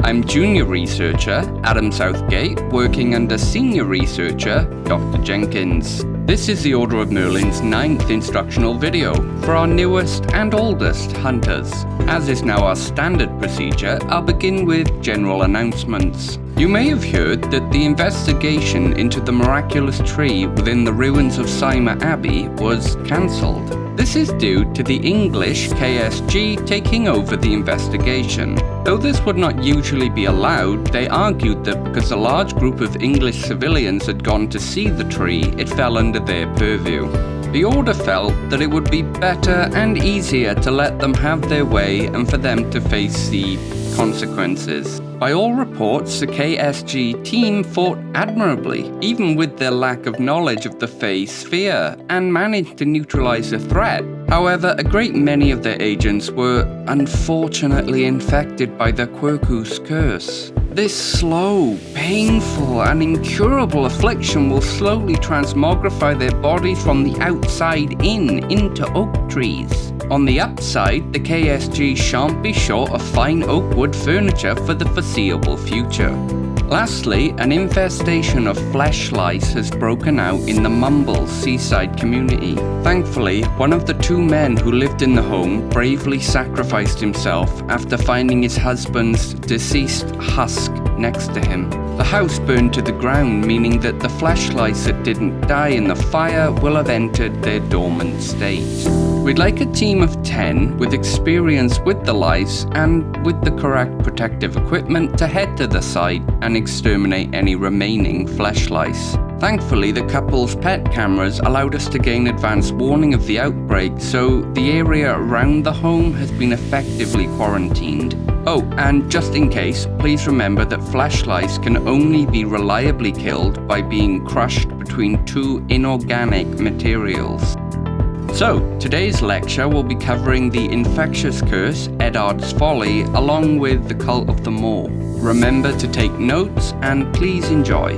I'm Junior Researcher Adam Southgate, working under Senior Researcher Dr. Jenkins. This is the Order of Merlin's 9th instructional video for our newest and oldest hunters. As is now our standard procedure, I'll begin with general announcements. You may have heard that the investigation into the miraculous tree within the ruins of Seymour Abbey was cancelled. This is due to the English KSG taking over the investigation. Though this would not usually be allowed, they argued that because a large group of English civilians had gone to see the tree, it fell under their purview. The Order felt that it would be better and easier to let them have their way and for them to face the consequences. By all reports, the KSG team fought admirably, even with their lack of knowledge of the Fae sphere, and managed to neutralize the threat. However, a great many of their agents were unfortunately infected by the Quercus curse. This slow, painful, and incurable affliction will slowly transmogrify their bodies from the outside into oak trees. On the upside, the KSG shan't be short of fine oak wood furniture for the foreseeable future. Lastly, an infestation of flesh lice has broken out in the Mumble seaside community. Thankfully, one of the 2 men who lived in the home bravely sacrificed himself after finding his husband's deceased husk next to him. The house burned to the ground, meaning that the flesh lice that didn't die in the fire will have entered their dormant state. We'd like a team of 10 with experience with the lice and with the correct protective equipment to head to the site and exterminate any remaining flesh lice. Thankfully, the couple's pet cameras allowed us to gain advance warning of the outbreak, so the area around the home has been effectively quarantined. Oh, and just in case, please remember that flesh lice can only be reliably killed by being crushed between 2 inorganic materials. So, today's lecture will be covering the infectious curse, Edard's Folly, along with the Cult of the Maw. Remember to take notes and please enjoy.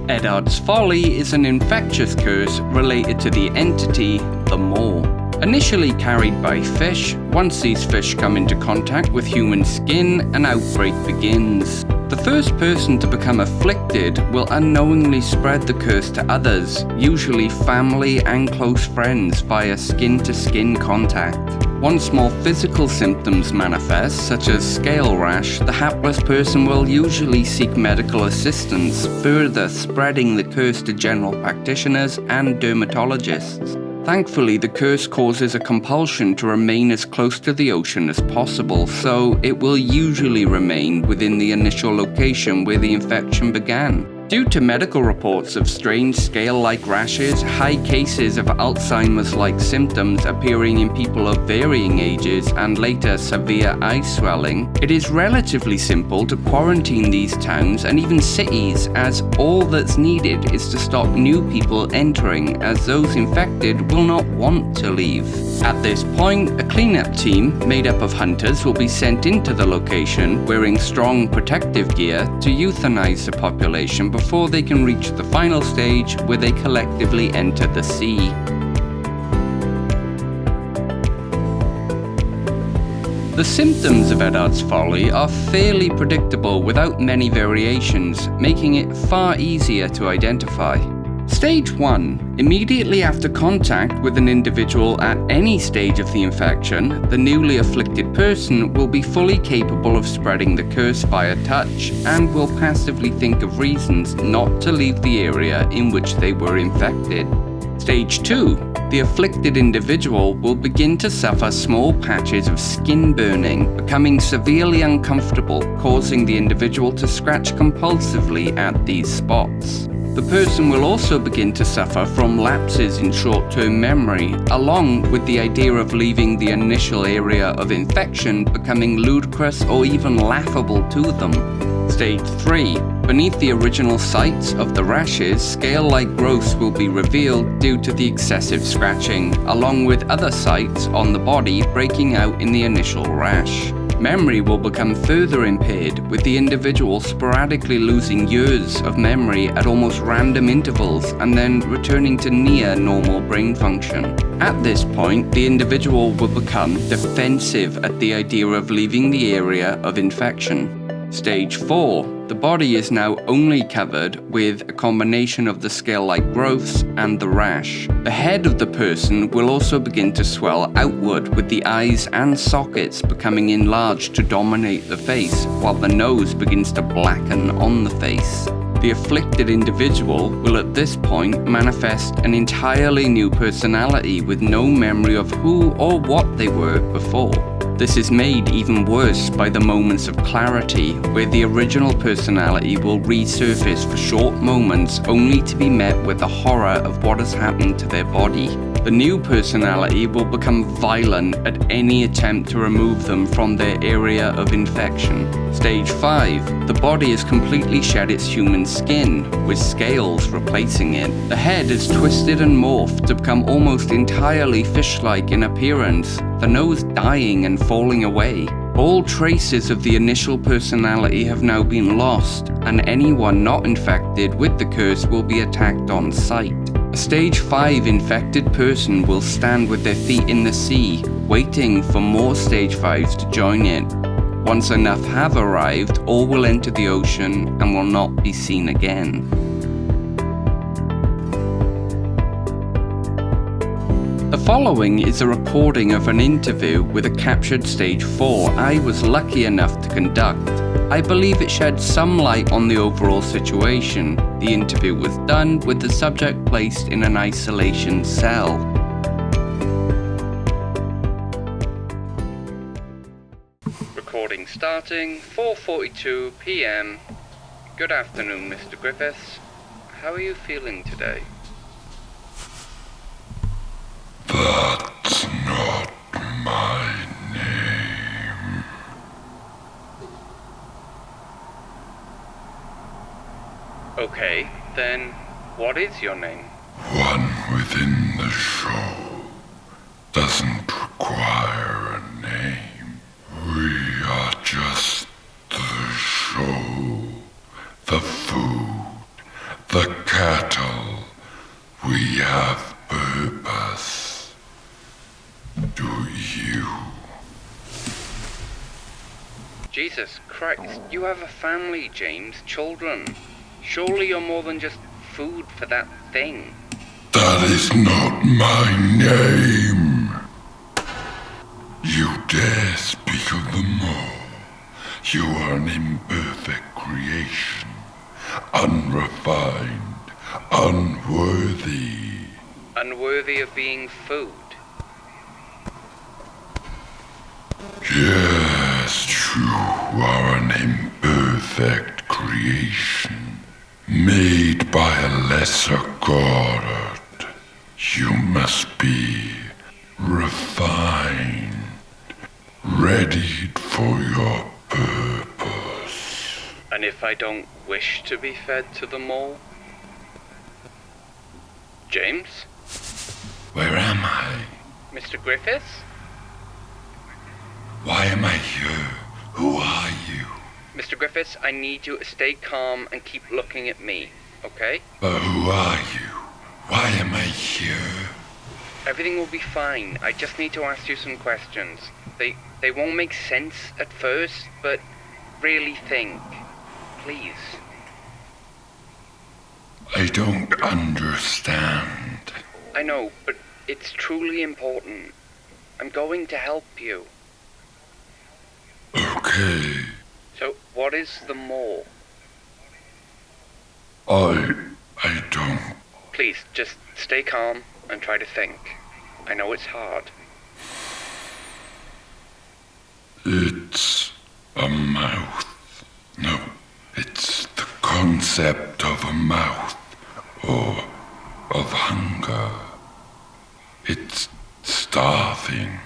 Edard's Folly is an infectious curse related to the entity, the Maw. Initially carried by fish, once these fish come into contact with human skin, an outbreak begins. The first person to become afflicted will unknowingly spread the curse to others, usually family and close friends via skin-to-skin contact. Once more physical symptoms manifest, such as scale rash, the hapless person will usually seek medical assistance, further spreading the curse to general practitioners and dermatologists. Thankfully, the curse causes a compulsion to remain as close to the ocean as possible, so it will usually remain within the initial location where the infection began. Due to medical reports of strange scale-like rashes, high cases of Alzheimer's-like symptoms appearing in people of varying ages, and later severe eye swelling, it is relatively simple to quarantine these towns and even cities, as all that's needed is to stop new people entering, as those infected will not want to leave. At this point, a cleanup team made up of hunters will be sent into the location wearing strong protective gear to euthanize the population before they can reach the final stage where they collectively enter the sea. The symptoms of Edard's Folly are fairly predictable without many variations, making it far easier to identify. Stage 1. Immediately after contact with an individual at any stage of the infection, the newly afflicted person will be fully capable of spreading the curse via touch and will passively think of reasons not to leave the area in which they were infected. Stage 2. The afflicted individual will begin to suffer small patches of skin burning, becoming severely uncomfortable, causing the individual to scratch compulsively at these spots. The person will also begin to suffer from lapses in short-term memory, along with the idea of leaving the initial area of infection becoming ludicrous or even laughable to them. Stage 3. Beneath the original sites of the rashes, scale-like growths will be revealed due to the excessive scratching, along with other sites on the body breaking out in the initial rash. Memory will become further impaired, with the individual sporadically losing years of memory at almost random intervals and then returning to near normal brain function. At this point, the individual will become defensive at the idea of leaving the area of infection. Stage 4. The body is now only covered with a combination of the scale-like growths and the rash. The head of the person will also begin to swell outward, with the eyes and sockets becoming enlarged to dominate the face, while the nose begins to blacken on the face. The afflicted individual will at this point manifest an entirely new personality with no memory of who or what they were before. This is made even worse by the moments of clarity, where the original personality will resurface for short moments only to be met with the horror of what has happened to their body. The new personality will become violent at any attempt to remove them from their area of infection. Stage 5. The body has completely shed its human skin, with scales replacing it. The head is twisted and morphed to become almost entirely fish-like in appearance, the nose dying and falling away. All traces of the initial personality have now been lost, and anyone not infected with the curse will be attacked on sight. A Stage 5 infected person will stand with their feet in the sea, waiting for more Stage 5s to join it. Once enough have arrived, all will enter the ocean and will not be seen again. The following is a recording of an interview with a captured Stage 4 I was lucky enough to conduct. I believe it sheds some light on the overall situation. The interview was done with the subject placed in an isolation cell. Recording starting, 4:42 p.m. Good afternoon, Mr. Griffiths. How are you feeling today? That's not my name. Okay, then what is your name? One within the show doesn't require a name. We are just the show, the food, the cattle. We have purpose. Do you? Jesus Christ, you have a family, James, children. Surely you're more than just food for that thing. That is not my name. You dare speak of the mole. You are an imperfect creation, unrefined, unworthy. Unworthy of being food. Yes, you are an imperfect creation, made by a lesser god. You must be refined, readied for your purpose. And if I don't wish to be fed to the mole? James? Where am I? Mr. Griffiths? Why am I here? Who are you? Mr. Griffiths, I need you to stay calm and keep looking at me, okay? But who are you? Why am I here? Everything will be fine. I just need to ask you some questions. They won't make sense at first, but really think. Please. I don't understand. I know, but it's truly important. I'm going to help you. Okay. So, what is the mole? I don't. Please, just stay calm and try to think. I know it's hard. It's a mouth. No, it's the concept of a mouth, or of hunger. It's starving.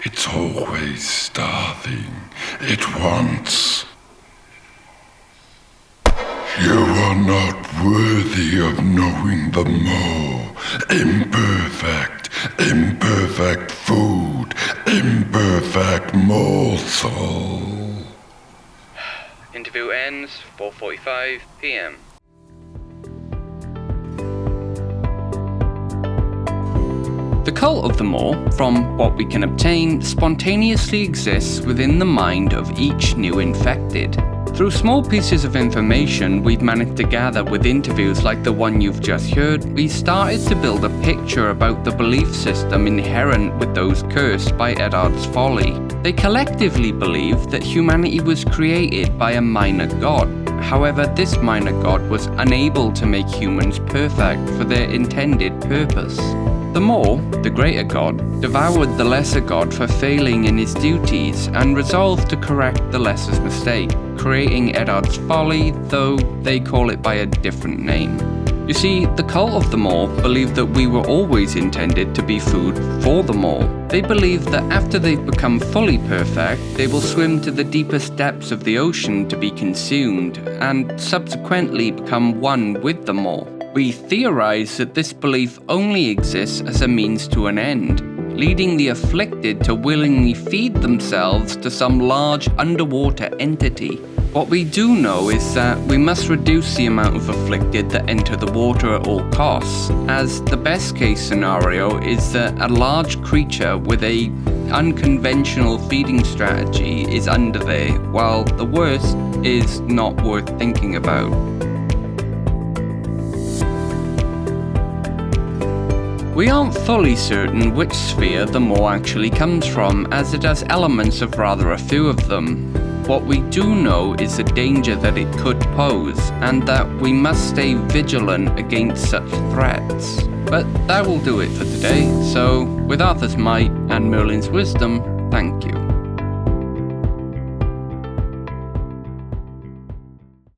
It's always starving. It wants. You are not worthy of knowing the mole. Imperfect, Imperfect food, imperfect morsel. Interview ends 4:45 p.m. The cult of the Maw, from what we can obtain, spontaneously exists within the mind of each new infected. Through small pieces of information we've managed to gather with interviews like the one you've just heard, we started to build a picture about the belief system inherent with those cursed by Edard's Folly. They collectively believed that humanity was created by a minor god. However, this minor god was unable to make humans perfect for their intended purpose. The Maw, the greater god, devoured the lesser god for failing in his duties and resolved to correct the lesser's mistake, creating Edard's Folly, though they call it by a different name. You see, the cult of the Maw believed that we were always intended to be food for the Maw. They believe that after they've become fully perfect, they will swim to the deepest depths of the ocean to be consumed, and subsequently become one with the Maw. We theorize that this belief only exists as a means to an end, leading the afflicted to willingly feed themselves to some large underwater entity. What we do know is that we must reduce the amount of afflicted that enter the water at all costs, as the best case scenario is that a large creature with a unconventional feeding strategy is under there, while the worst is not worth thinking about. We aren't fully certain which sphere the Maw actually comes from, as it has elements of rather a few of them. What we do know is the danger that it could pose, and that we must stay vigilant against such threats. But that will do it for today, so with Arthur's might and Merlin's wisdom, thank you.